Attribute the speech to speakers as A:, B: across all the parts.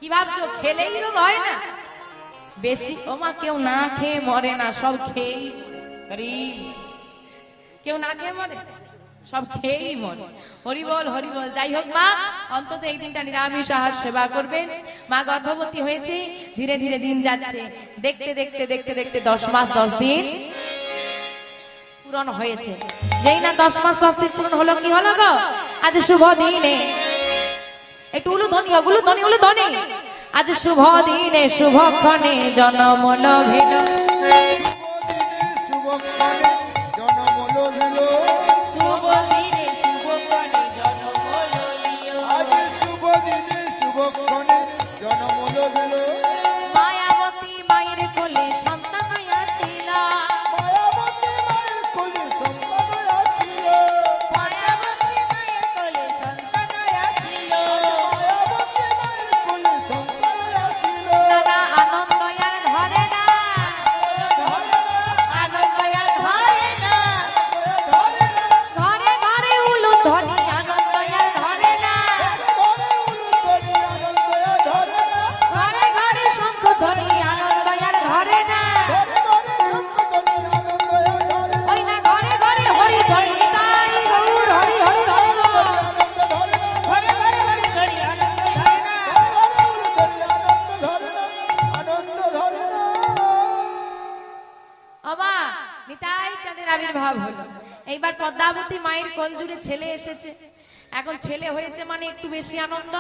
A: কি ভাবছো খেলেই রোগ হয় না? বেশি ওমা কেউ না খেয়ে মরে না, সব খেয়েই। কেউ না খেয়ে মরে, সব খেয়েই মরে। হরি বল হরি বল। যাই হোক মা, অন্তত এই দিনটা নিরামিষ আহার সেবা করবেন। মা গর্ভবতী হয়েছে, ধীরে ধীরে দিন যাচ্ছে। দেখতে দেখতে দেখতে দেখতে 10 মাস 10 দিন পূরণ হয়েছে। যেই না 10 মাস 10 দিন পূরণ হলো, কি হলো গো? আজ শুভ দিনে, একটু উলুধ্বনি, উলুধ্বনি, উলুধ্বনি। আজ শুভ দিনে শুভক্ষণে জনম লভিল,
B: শুভক্ষণে জনম লভিল,
A: শুভ দিনে শুভক্ষণে জনম লভিল,
B: আজ শুভ দিনে শুভক্ষণে জনম লভিল।
A: মায়াবতী মায়ের কোলে সন্তান আসিল,
B: মায়াবতী মায়ের কোলে সন্তান আসিল,
A: মায়াবতী মায়ের কোলে সন্তান আসিল,
B: মায়াবতী মায়ের কোলে সন্তান আসিল।
A: নানা আনন্দ আর ধরে না, আনন্দ আর ধরে না, ঘরে ঘরে উলুধ্বনি, আনন্দ আর ধরে না, ঘরে ঘরে শঙ্খধ্বনি, আনন্দ আর ধরে না, ওই না ঘরে ঘরে হরি ধ্বনি, নিতাই গৌর হরি হরি হরি বল। ঘরে ঘরে হরি ধ্বনি, আনন্দ ধরে না। বাবা নিতাই চাঁদের আবির্ভাব হলো। এইবার পদ্মাবতী মায়ের কোল জুড়ে ছেলে এসেছে। এখন ছেলে হয়েছে মানে একটু বেশি আনন্দ,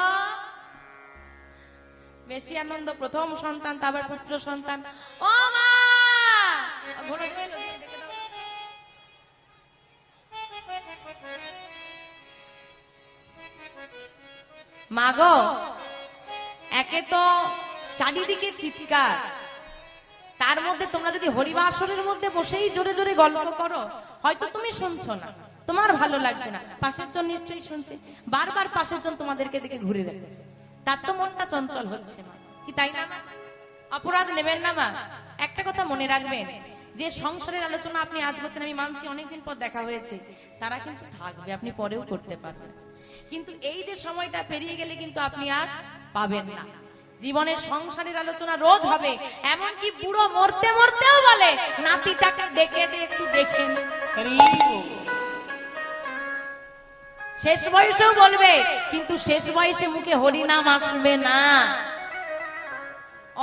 A: বেশি আনন্দ। প্রথম সন্তান, তারপর পুত্র সন্তান। ও মা, ঘোড়া দেবে তো, দেখে দাও। মা গো, একে তো চারিদিকে চিৎকার, তার মধ্যে তোমরা যদি হরিবাসরের মধ্যে বসেই জোরে জোরে গল্প করো, হয়তো তুমি শুনছো না, তোমার ভালো লাগছে না, পাশের জন নিশ্চয়ই শুনছে। বারবার পাশের জন তোমাদেরকে দেখে ঘুরে দেখছে, তার তো মনটা চঞ্চল হচ্ছে মা, কি তাই না মা? অপরাধ নেবেন না মা। একটা কথা মনে রাখবেন, যে সংসারের আলোচনা আপনি আজ করছেন, আমি মানছি অনেকদিন পর দেখা হয়েছে, তারা কিন্তু থাকবে, আপনি পরেও করতে পারবেন, কিন্তু এই যে সময়টা পেরিয়ে গেলে কিন্তু আপনি আর পাবেন না। জীবনের সংসারের আলোচনা রোজ হবে, এমনকি বুড়ো মরতে মরতেও বলে নাতিটাকে ডেকে দে একটু দেখেন। শেষ বয়সেও বলবে, কিন্তু শেষ বয়সে মুখে হরি নাম আসবে না।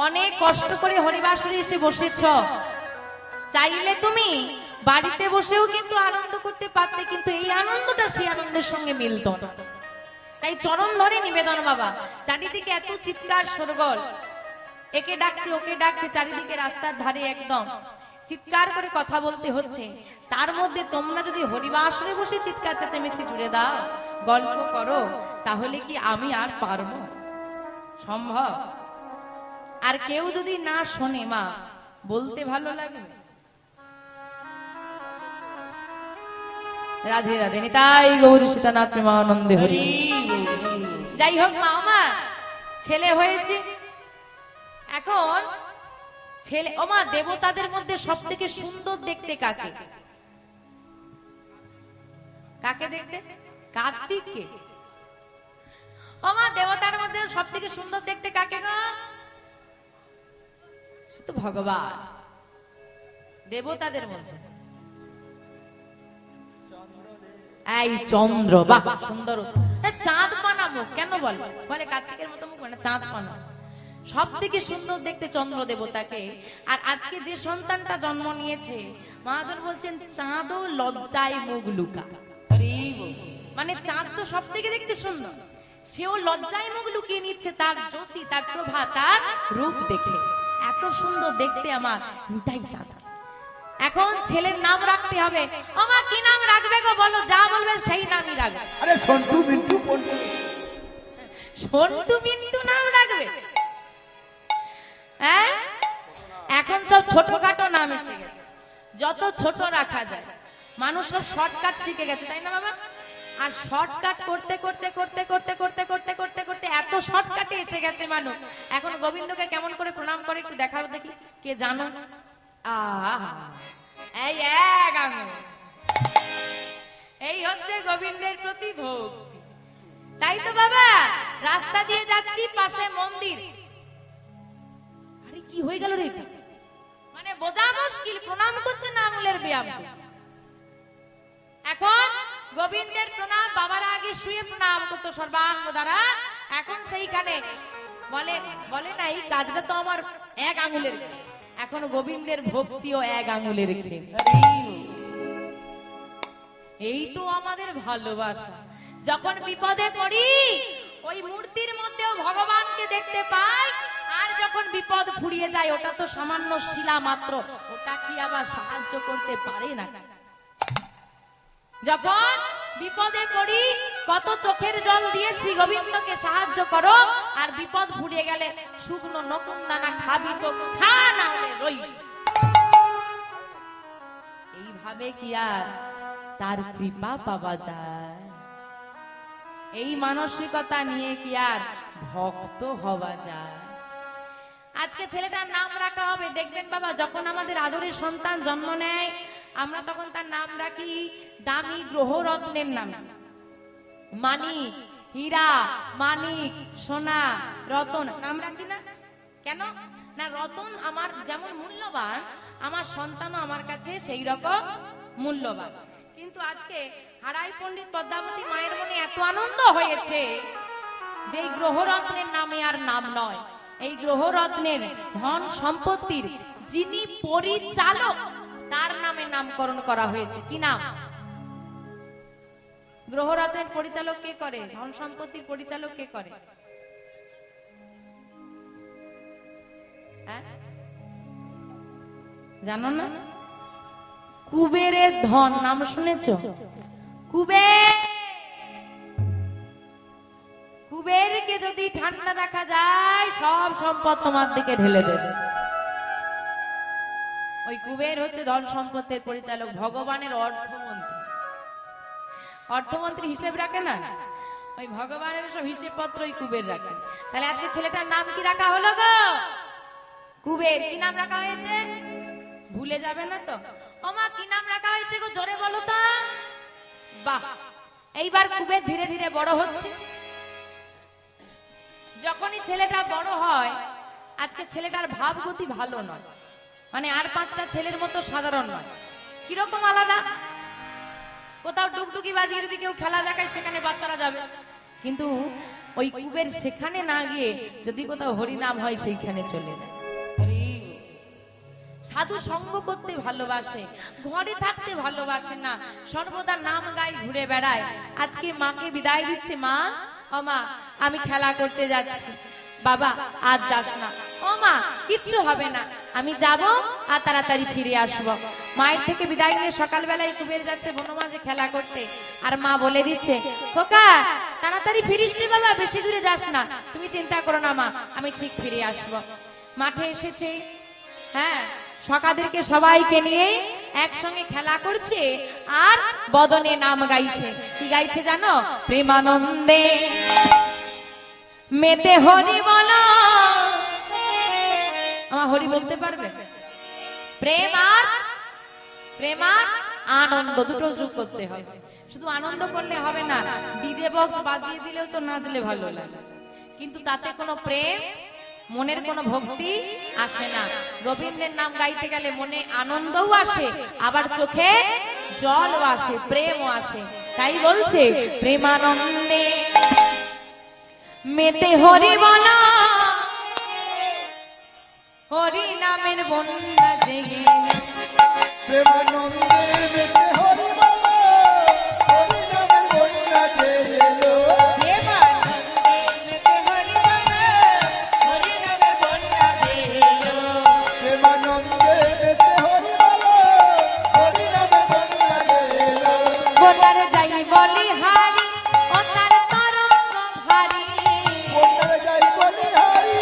A: অনেক কষ্ট করে হরিবাসরে এসে বসেছ, চাইলে তুমি বাড়িতে বসেও কিন্তু আনন্দ করতে পারতে, কিন্তু এই আনন্দটা সেই আনন্দের সঙ্গে মিলত না। তাই চরণ ধরে নিবেদন বাবা। চারিদিকে এত চিৎকার শোরগোল, একে ডাকছে ওকে ডাকছে, চারিদিকে রাস্তার ধারে একদম চিৎকার করে কথা বলতে হচ্ছে। তার মধ্যে তোমরা যদি হরিবাসরে বসে চিৎকার চেঁচামেচি জুড়ে দাও, গল্প করো, তাহলে কি আমি আর পারবো? সম্ভব? আর কেউ যদি না শোনে মা, বলতে ভালো লাগবে? রাধে রাধে, নিতাই গৌর সীতানাথ প্রেমানন্দে হরি। যাই হোক মা, আমার ছেলে হয়েছে। এখন ছেলে, ও মা, দেবতাদের মধ্যে সব থেকে সুন্দর দেখতে কাকে? কাকে দেখতে? কার্তিককে। ও মা, দেবতার মধ্যে সব থেকে সুন্দর দেখতে কাকে গো? শুধু ভগবান। দেবতাদের মধ্যে এই চন্দ্র, বাহ সুন্দর। চাঁদ পানা মুখ কেন বলে? বলে কার্তিকের মতো মুখ মানে চাঁদ পানা। সব থেকে সুন্দর দেখতে চন্দ্র দেবতাকে। আর আজকে যে সন্তানটা জন্ম নিয়েছে, মহাজন বলছেন চাঁদও লজ্জায় মুখ লুকা। মানে চাঁদ তো সব থেকে দেখতে সুন্দর, সেও লজ্জায় মুখ লুকিয়ে নিচ্ছে তার জ্যোতি, তার প্রভা, তার রূপ দেখে। এত সুন্দর দেখতে আমার নিতাই চাঁদ। এখন ছেলের নাম রাখতে হবে। আমা কি নাম রাখবে গো বলো, যা বলবে সেই নামই রাখবে।
B: আরে সন্টু মিন্টু পন্টু,
A: সন্টু মিন্টু নাম রাখবে? হ্যাঁ, এখন সব ছোটখাটো নাম এসে গেছে, যত ছোট রাখা যায়। মানুষ সব শর্টকাট শিখে গেছে, তাই না বাবা? আর শর্টকাট করতে করতে করতে করতে করতে করতে করতে করতে এত শর্টকাটে এসে গেছে মানুষ। এখন গোবিন্দকে কেমন করে প্রণাম করে একটু দেখাও দেখি, কে জানো? এই এক আঙুল, এই হচ্ছে গোবিন্দের প্রতি ভক্তি, তাই তো বাবা? রাস্তা দিয়ে যাচ্ছি, পাশে মন্দির। আরে কি হয়ে গেল রে এটা? মানে বোঝা মুশকিল, প্রণাম করছে না আঙুলের ব্যায়াম। এখন গোবিন্দের প্রণাম, বাবার আগে শুয়ে প্রণাম করতো সর্বাঙ্গ দ্বারা। এখন সেইখানে বলে না এই কাজটা তো আমার এক আঙুলের, এখন গোবিন্দের ভক্তিও এক আঙুলের। এই তো আমাদের ভালোবাসা। যখন বিপদে পড়ি ওই মূর্তির মধ্যেও ভগবানকে দেখতে পাই, আর যখন বিপদ ফুরিয়ে যায় ওটা তো সামান্য শিলা মাত্র, ওটা কি আবার সাহায্য করতে পারে না? যখন বিপদে পড়ি কত চোখের জল দিয়েছি গোবিন্দকে সাহায্য করো, আর বিপদ ফুরিয়ে গেলে শুকনো নকুন দানা খাবি তো খা, না হলে রই। এইভাবে কি আর তার কৃপা পাওয়া যায়? এই মানসিকতা নিয়ে কি আর ভক্ত হওয়া যায়? আজকে ছেলেটার নাম রাখা হবে, দেখবেন বাবা যখন আমাদের আদরের সন্তান জন্ম নেয় আমরা তখন তার নাম রাখি দামি গ্রহরত্নের নাম। মানিক, হীরা, মানিক, সোনা, রতন নাম রাখি না কেন? না, রতন আমার যেমন মূল্যবান, আমার সন্তানও আমার কাছে সেই রকম মূল্যবান। কিন্তু আজকে হারাই পণ্ডিত পদ্মাবতী মায়ের মনে এত আনন্দ হয়েছে যে এই গ্রহরত্নের নামে আর নাম নয়, এই গ্রহরত্নের ধন সম্পত্তির যিনি পরিচালক তার নামে নামকরণ করা হয়েছে। কি নাম? গ্রহরত্নের পরিচালক কে করে? ধন সম্পত্তির পরিচালক কে করে? জানো না? কুবেরের ধন নাম শুনেছো? কুবের, কুবেরকে যদি ঠান্ডা রাখা যায় সব সম্পদ তোমার দিকে ঢেলে দেবে। ওই কুবের হচ্ছে ধন সম্পদের পরিচালক, ভগবানের অর্থমন্ত্রী। অর্থমন্ত্রী হিসেব রাখে না, ওই ভগবানের সব হিসেব পত্র ওই কুবের রাখে। তাহলে আজকে ছেলেটার নাম কি রাখা হলো গো? কুবের। কি নাম রাখা হয়েছে? ভুলে যাবে না তো? ও মা, কি নাম রাখা হয়েছে গো? জোরে বলো তো। বাহ, এইবার কুবের ধীরে ধীরে বড় হচ্ছে। যখনই ছেলেটা বড় হয়, আজকে ছেলেটার ভাবগতি ভালো নয়, মানে আর পাঁচটা ছেলের মতো সাধারণ নয়। কিরকম আলাদা? কোথাও ডুগডুগি বাজিয়ে যদি কেউ খেলা দেখায় সেখানে বাচ্চারা যাবে, কিন্তু ওই কুবের সেখানে না গিয়ে যদি কোথাও হরিনাম হয় সেইখানে চলে যায়। সাধু সঙ্গ করতে ভালোবাসে, ঘরে থাকতে ভালোবাসে না, সর্বদা নাম গায়ে ঘুরে বেড়ায়। আজকে মাকে বিদায় দিচ্ছে, মা, ও মা আমি খেলা করতে যাচ্ছি। বাবা আজ যাস না। ও মা কিচ্ছু হবে না, আমি যাব আর তাড়াতাড়ি ফিরে আসব। মায়ের থেকে বিদায় নিয়ে সকালবেলায় কুবের যাচ্ছে বনমাঝে খেলা করতে, আর মা বলে দিচ্ছে, খোকা তাড়াতাড়ি ফিরিস রে বাবা, বেশি দূরে যাস না, তুমি চিন্তা করো না মা, আমি ঠিক ফিরে আসব। মাঠে এসেছে, হ্যাঁ, সকাদেরকে সবাইকে নিয়ে একসঙ্গে খেলা করছে আর বদনে নাম গাইছে। কি গাইছে জানো? প্রেমানন্দে মেতে হরি বলো। আমার হরি বলতে পারবে? প্রেম আর আনন্দ দুটো যোগ করতে হবে। শুধু আনন্দ করলে হবে না, ডিজে বক্স বাজিয়ে দিলেও তো নাচলে ভালো লাগে, কিন্তু তাতে কোনো প্রেম, মনের কোনো ভক্তি আসে না। গোবিন্দের নাম গাইতে গেলে মনে আনন্দও আসে, আবার চোখে জলও আসে, প্রেমও আসে। তাই বলছে প্রেমানন্দে মেতে হরি বলা, হরি নামের বন্যা জেগে।
B: প্রেমানন্দে মেতে হরি বলা, হরি নামের বন্যা জেগে। প্রেমানন্দে মেতে হরি বলা, হরি নামের বন্যা জেগে।
A: বন্যারে যাই বলি হারি, ও তার তরঙ্গ ভারী।
B: বন্যারে যাই বলি হারি,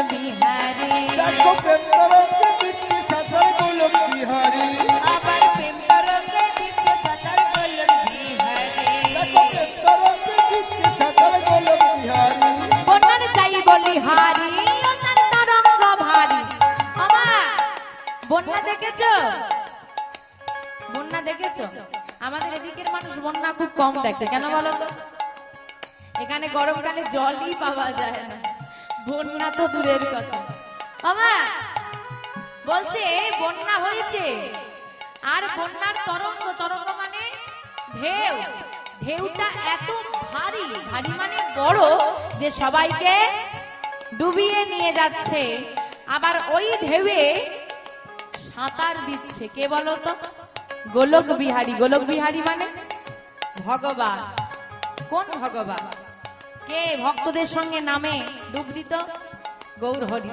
A: বিহারি
B: দেখো প্রেম তরঙ্গে দিচ্ছে সাঁতার গোলক বিহারি
C: আবার প্রেম তরঙ্গে দিচ্ছে সাঁতার গোলক বিহারি
B: দেখো প্রেম তরঙ্গে দিচ্ছে সাঁতার গোলক বিহারি
A: বন্যার চাই বলি হারি ও তার তরঙ্গ ভারী আমা বন্যা দেখেছো বন্যা দেখেছো আমাদের এদিকের মানুষ বন্যা খুব কম দেখে কেন বলো তো এখানে গরমকালে জলই পাওয়া যায় না বন্যা তো দূরের কথা আমা বলছে বন্যা হয়েছে আর বন্যার তরঙ্গ তরঙ্গ মানে ঢেউ ঢেউটা এত ভারী ভারী মানে বড় যে সবাইকে ডুবিয়ে নিয়ে যাচ্ছে আবার ওই ঢেউয়ে সাঁতার দিচ্ছে কে বলো তো গোলক বিহারী গোলক বিহারী মানে ভগবান কোন ভগবান কে ভক্তদের সঙ্গে নামে ডুব দিত গৌর হরি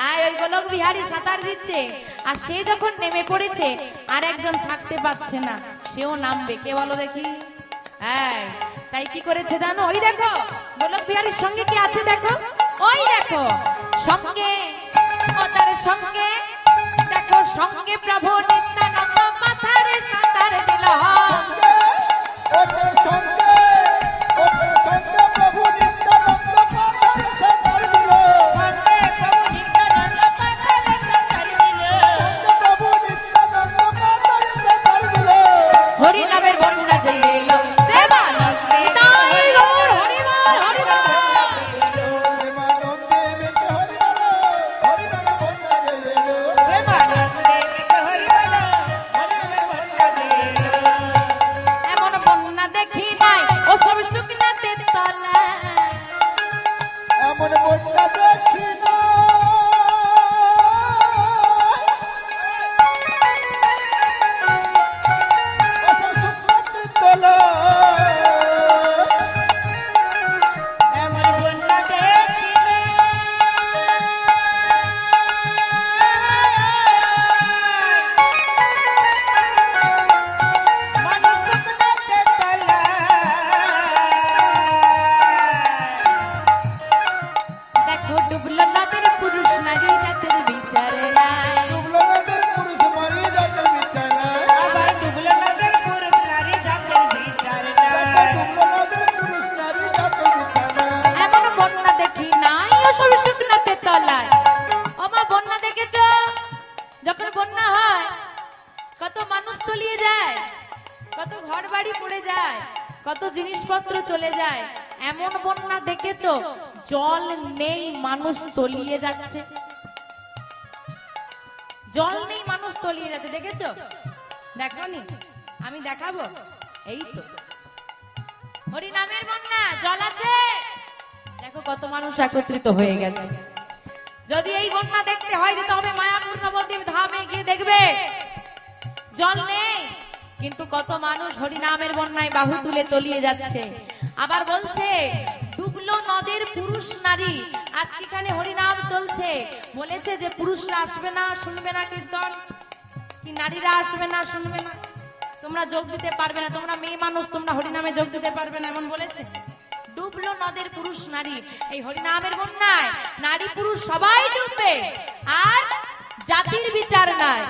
A: আর ওই গোলক বিহারী সাঁতার দিচ্ছে আর সে যখন নেমে পড়েছে আর একজন থাকতে পারছে না সেও নামবে কে বলো দেখি হ্যাঁ তাই কি করেছে জানো ওই দেখো গোলক বিহারীর সঙ্গে কি আছে দেখো ওই দেখো সঙ্গে ও তার সঙ্গে দেখো সঙ্গে প্রভু নিত্যানন্দ মাথারে সাঁতার দিল
B: ওদের সঙ্গে প্রভু নিত্যানন্দ পাথারে সাঁতার দিল
C: সঙ্গে প্রভু নিত্যানন্দ পাথারে সাঁতার দিল
B: প্রভু নিত্যানন্দ পাথারে সাঁতার দিল
A: হরি নামের বন্যা যে এলো প্রেমানন্দে তাই গৌর হরিবল হরিবল
B: প্রেমানন্দে মেতে হরি বলো হরি নামে বন্যা যে এলো
C: প্রেমানন্দে মেতে হরি বলো হরি নামে বন্যা যে এলো
A: এমন বন্যা দেখি নাই ও সব শুকনাতে তলা
B: এমন বন্যা দেখি না অসম শুকনাতে তোলা
C: এমন বন্যা দেখিলে মানুষ শুকনাতে তলায়
A: দেখো ডুবলো নদের পুরুষ নারী জাতের বিচার নাই
B: ডুবলো নদের পুরুষ মারি যাদের বিছানা
C: আবার ডুবলো নদের পুরুষ নারী জাতের বিচার নাই
B: ডুবলো নদের পুরুষ নারী যাদের বিছানা
A: এমন বন্যা দেখি নাই ও সব শুকনাতে তলায় ওমা বন্যা দেখেছো যখন বন্যা হয় কত মানুষ তলিয়ে যায় কত ঘর বাড়ি পড়ে যায় কত জিনিসপত্র চলে যায় এমন বন্যা দেখেছো জল নেই মানুষ তলিয়ে যাচ্ছে জল নেই মানুষ তলিয়ে যাচ্ছে দেখেছো দেখোনি আমি দেখাবো এই তো হরি নামের বন্যা জল আছে দেখো কত মানুষ একত্রিত হয়ে গেছে যদি এই বন্যা দেখতে হয় যেতে হবে মায়াপুর নবদ্বীপ ধামে গিয়ে দেখবে জল নেই কিন্তু কত মানুষ হরি নামের বন্যায় বাহু তুলে তলিয়ে যাচ্ছে আবার বলছে ডুবলো নদের পুরুষ নারী আজকে এখানে হরিনাম চলছে বলেছে যে পুরুষরা আসবে না শুনবে না কীর্তন কি নারীরা আসবে না শুনবে না তোমরা যোগ দিতে পারবে না তোমরা মেয়ে মানুষ তোমরা হরিনামে যোগ দিতে পারবে না এমন বলেছে ডুবলো নদের পুরুষ নারী এই হরিনামের বন্যায় নারী পুরুষ সবাই ডুববে আর জাতির বিচার নাই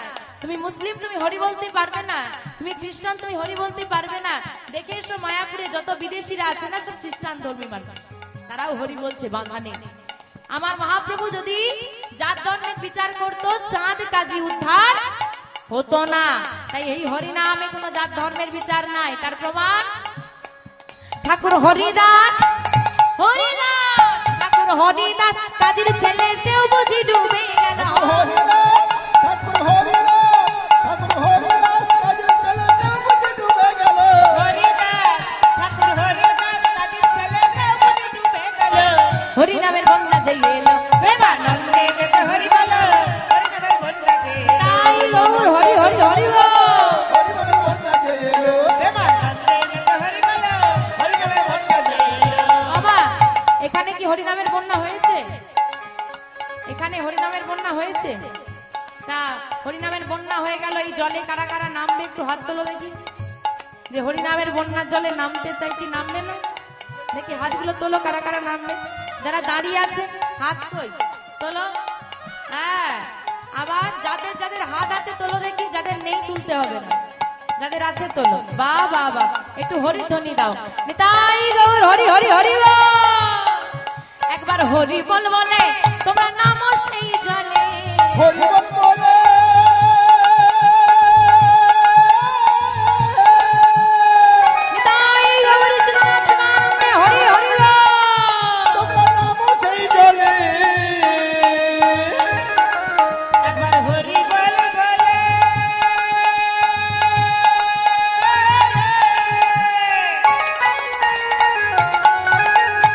A: তুমি মুসলিম তুমি হরি বলতে পারবে না তুমি খ্রিস্টান তুমি হরি বলতে পারবে না দেখে এসো মায়াপুরে যত বিদেশিরা আছে না সব খ্রিস্টান ধর্মী মানুষ তারাও হরি বলছে বাধা নেই আমার মহাপ্রভু যদি জাত ধর্মের বিচার করতো চাঁদ কাজী উদ্ধার হতো না তাই এই হরিনামে কোনো জাত ধর্মের বিচার নাই তার প্রমাণ ঠাকুর হরিদাস ঠাকুর হরিদাস কাজীর ছেলে সেও বুঝি ডুবে গেল
B: ঠাকুর হরিদাস কাজের ছেলে কেউ বুঝে ডুবে গেল
C: হরিদাস ঠাকুর হরিদাস কাজের ছেলে কেউ বুঝি ডুবে গেল
A: হরি নামের বন্যা যে এলো
C: প্রেমানন্দে মেতে হরি বলো হরি নামের বন্যা যে এলো
A: তাই গৌর হরি হরি হরি বল।
B: হরি নামের বন্যা যে এলো
C: প্রেমানন্দে মেতে হরি বলো হরি নামের বন্যা যে এলো
A: বাবা এখানে কি হরি নামের বন্যা হয়েছে এখানে হরি নামের বন্যা হয়েছে তা হরি নামের বন্যা হয়ে গেল এই জলে কারা কারা নামবে একটু হাত তোলো দেখি যে হরি নামের বন্যার জলে নামতে চাই কি নামবে না দেখি হাতগুলো তোলো কারা কারা নামবে যারা দাঁড়িয়ে আছে হাত কই তোলো। হ্যাঁ, আবার যাদের যাদের হাত আছে তোলো দেখি, যাদের নেই তুলতে হবে না, যাদের আছে তোলো। বাহ বাহ বাহ, একটু হরিধ্বনি দাও। নিতাই গৌর হরি হরি হরি বল। একবার হরি বল বলে তোমরা নামো সেই জলে।
B: হরি বল বলে
A: নিতাই গৌর শ্রীনাথ নামে হরি হরি বল।
B: তোমরা নামো সেই জলে।
C: একবার হরি বল বলে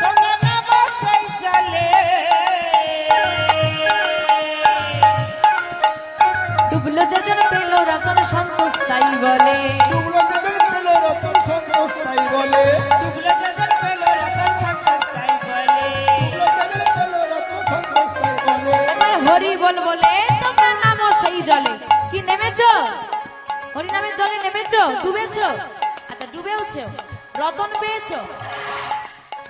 C: তোমরা নামো সেই জলে।
A: ডুবলো যেজন পেল রতন সন্তোষ তাই বলে।
B: ডুবলো যেজন পেল রতন সন্তোষ তাই বলে।
C: ডুবলো যেজন পেল রতন সন্তোষ তাই বলে।
B: ডুবলো যেজন পেল রতন সন্তোষ তাই বলে।
A: একবার হরি বল বলে তোমরা নামো সেই জলে। কি নেমেছো? হরি নামের জলে নেমেছো? ডুবেছো? আচ্ছা ডুবেওছো, রতন পেয়েছো?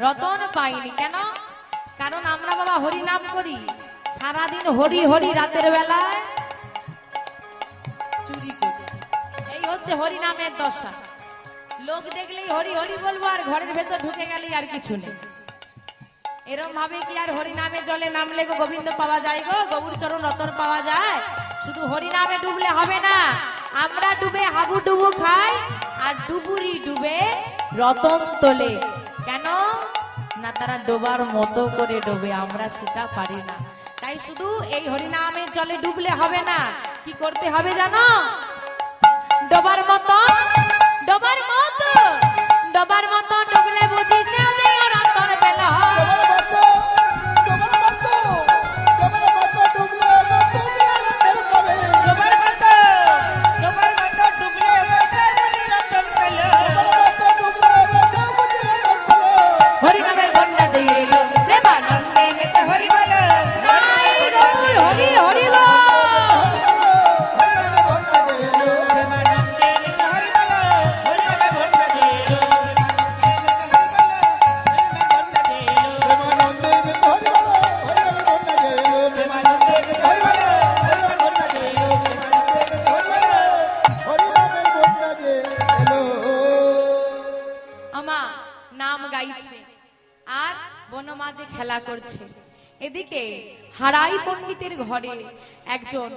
A: রতন পাইনি কেন? কারণ আমরা বাবা হরি নাম করি, সারাদিন হরি হরি, রাতের বেলায় চুরি করি। এই হচ্ছে হরি নামের দশা। লোক দেখলেই হরি হরি বলবো, আর ঘরের ভেতর ঢুকে গেলেই আর কিছু নেই। এরকম ভাবে কি আর হরি নামে জলে নামলে গো গোবিন্দ পাওয়া যায় গো, গৌর চরণ রতন পাওয়া যায়? শুধু হরি নামে ডুবলে হবে না, আমরা ডুবে হাবু ডুবু খাই, আর ডুবুরি ডুবে রতন তোলে। কেন না? তারা ডোবার মতো করে ডোবে, আমরা সেটা পারি না। তাই শুধু এই হরি নামের জলে ডুবলে হবে না, কি করতে হবে জানো? ডোবার মতো, ডোবার মতো, ডোবার মতো ডুবলে বুঝি সে রতন পেল।
B: তোমার মতো, তোমার মতো, তোমার মতো ডুবলে না তুমি রতন পাবে।
C: তোমার মতো ডুবলে বুঝি রতন পেল।
B: তোমার মতো ডুবলে না বুঝি রতন পাবে।
A: হরি নামের বন্যা দিয়ে এলো প্রেমানন্দে মেতে হরি বল। নাই গৌর হরি হরি বল।
C: প্রেমানন্দে নিতে হরি বল। হরি নামে ভন্ডা দিল।
B: প্রেমানন্দে নিতে হরি বল, হরি নামে ভন্ডা দিল।
C: প্রেমানন্দে নিতে হরি বল। হরি নামে ভন্ডা দিল।
B: হরি নামের ভন্ডা দিল।
A: আমা নাম গাইছে আর বন মাঝে খেলা করছে। এদিকে হারাই পণ্ডিতের ঘরে একজন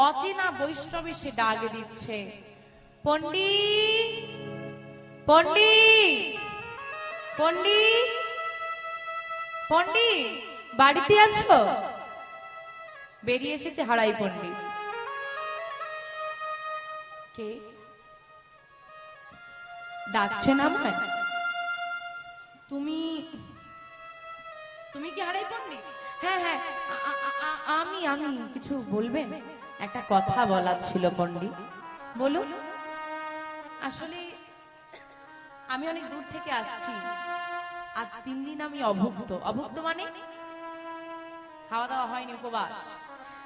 A: অচেনা বৈষ্ণব এসে ডাক দিচ্ছে, পণ্ডিত, পণ্ডিত, পণ্ডিত, পণ্ডিত, বাড়িতে আছো? বেরিয়ে এসেছে হারাই পণ্ডিত। কে ডাকছেন আমায়? তুমি, তুমি কি হারাই পণ্ডিত? হ্যাঁ হ্যাঁ, আমি আমি কিছু বলবেন? একটা কথা বলার ছিল পণ্ডিত। বলুন। আসলে আমি অনেক দূর থেকে আসছি, আজ 3 দিন আমি অভুক্ত। অভুক্ত মানে খাওয়া দাওয়া হয়নি, উপবাস।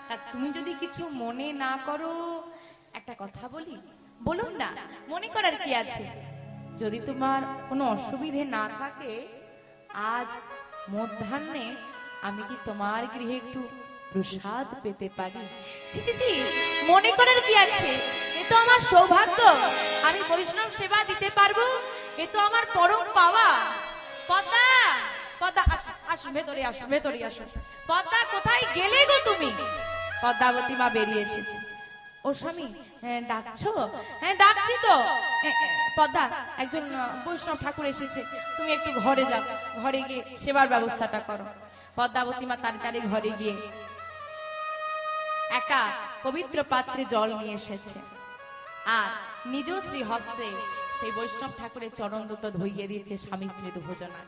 A: তা তুমি যদি কিছু মনে না করো একটা কথা বলি? বলুন না, মনে করার কি আছে? যদি তোমার কোনো অসুবিধে না থাকে, আজ মধ্যাহ্নে আমি কি তোমার গৃহে একটু প্রসাদ পেতে পারি? ছি ছি ছি, মনে করার কি আছে? এ তো আমার সৌভাগ্য, আমি বৈষ্ণব সেবা দিতে পারবো, এ তো আমার পরম পাওয়া। পদ্মা, পদ্মা, আসো ভেতরে, আসো ভেতরে আসো। পদ্মা, কোথায় গেলে গো তুমি? পদ্মাবতী মা বেরিয়ে এসেছে। ও স্বামী, হ্যাঁ ডাকছো? হ্যাঁ ডাকছি তো। পদ্মা, একজন বৈষ্ণব ঠাকুর এসেছে, তুমি একটু ঘরে যাও, ঘরে গিয়ে সেবার ব্যবস্থাটা করো। পদ্মাবতী মা তাড়াতাড়ি ঘরে গিয়ে একটা পবিত্র পাত্রে জল নিয়ে এসেছে, আর নিজ শ্রী হস্তে সেই বৈষ্ণব ঠাকুরের চরণ দুটো ধুইয়ে দিচ্ছে স্বামী স্ত্রী দুজনা।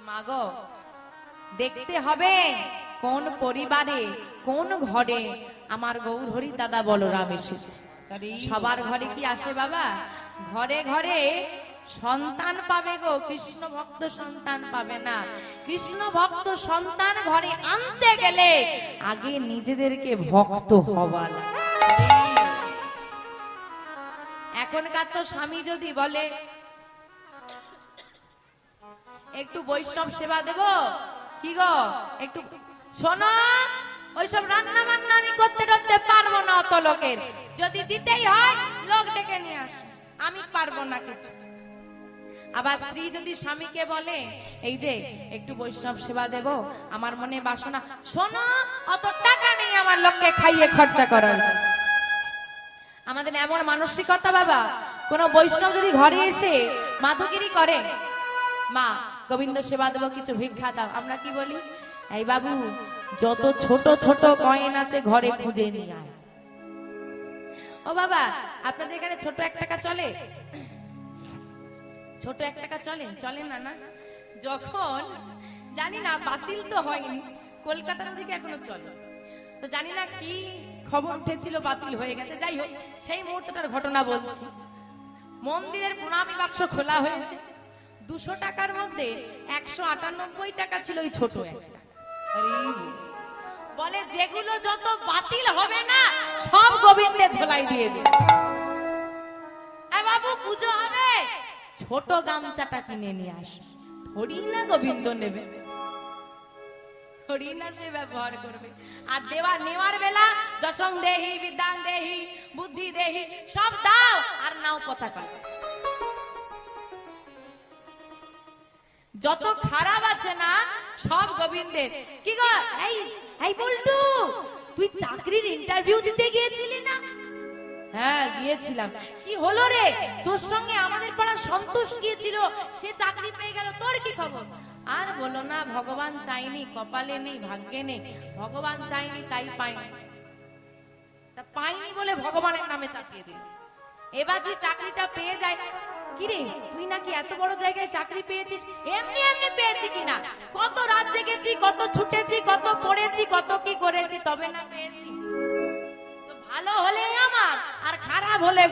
A: মাগো, দেখতে হবে কোন পরিবারে কোন ঘরে আমার গৌরহরি দাদা বলরাম এসেছে। সবার ঘরে কি আসে বাবা? ঘরে ঘরে সন্তান পাবে গো, কৃষ্ণ ভক্ত সন্তান পাবে না। কৃষ্ণ ভক্ত সন্তান ঘরে আনতে গেলে আগে নিজেদেরকে ভক্ত হওয়া লাগে। এখনকার তো স্বামী যদি বলে একটু বৈষ্ণব সেবা দেব, কি গো একটু শোনো, ওইসব রান্না বান্না আমি করতে করতে পারবো না, অত লোকের যদি দিতেই হয় লোক ডেকে নিয়ে আস, আমি পারবো না কিছু। আবার স্ত্রী যদি স্বামীকে বলে এই যে একটু বৈষ্ণব সেবা দেব, আমার মনে বাসনা, শোনো অত টাকা নেই আমার লোককে খাইয়ে খরচা করার। আমাদের এমন মানসিকতা বাবা, কোন বৈষ্ণব যদি ঘরে এসে মাধুগিরি করে, মা গোবিন্দ সেবা দেবো, কিছু ভিক্ষা দাও, আমরা কি বলি, এই বাবু যত ছোট ছোট কয়েন আছে ঘরে খুঁজে নিয়ে আয়। ও বাবা, আপনাদের এখানে ছোট 1 টাকা চলে? ছোট 1 টাকা চলে? চলে না, না? যখন জানি না, বাতিল তো হয়নি, কলকাতার দিকে এখনো চলে, তো জানি না কি খবর উঠেছিল, বাতিল হয়ে গেছে। যাই হোক, সেই মুহূর্তটার ঘটনা বলছি। মন্দিরের প্রণামী বাক্স খোলা হয়েছে, 200 টাকার মধ্যে 198 টাকা ছিল ওই ছোট একটা। বলে যেগুলো যত বাতিল হবে না সব গোবিন্দের ঝোলাই দিয়ে দিন। বাবু পুজো হবে, ছোট গামছাটা কিনে নিয়ে আস, থোড়ি না গোবিন্দ নেবে, থোড়ি না সে ব্যবহার করবে। আর নেওয়ার বেলা যশং দেহি, বিদ্যাং দেহি, বুদ্ধি দেহি, সব দাও আর নাও পচা কর। যত খারাপ আছে না সব গোবিন্দের। কি গো, এই বল্টু, তুই চাকরির ইন্টারভিউ দিতে গিয়েছিলি না? হ্যাঁ গিয়েছিলাম। কি হলো রে? তোর সঙ্গে আমাদের পাড়ার সন্তোষ গিয়েছিল, সে চাকরি পেয়ে গেল, তোর কি খবর? আর বলো না, ভগবান চাইনি, কপালে নেই, ভাগ্যে নেই, ভগবান চাইনি তাই পাইনি, তা পাইনি বলে ভগবানের নামে চাপিয়ে দিল। এবার যে চাকরিটা পেয়ে যায়, কিরে তুই নাকি এত বড় জায়গায় চাকরি পেয়েছিস? এমনি এমনি পেয়েছি কিনা, কত রাত জেগেছি, কত ছুটেছি, কত পড়েছি, কত কি করেছি, তবে না পেয়েছি। তো ভালো হলে আমার, আর খারাপ হলে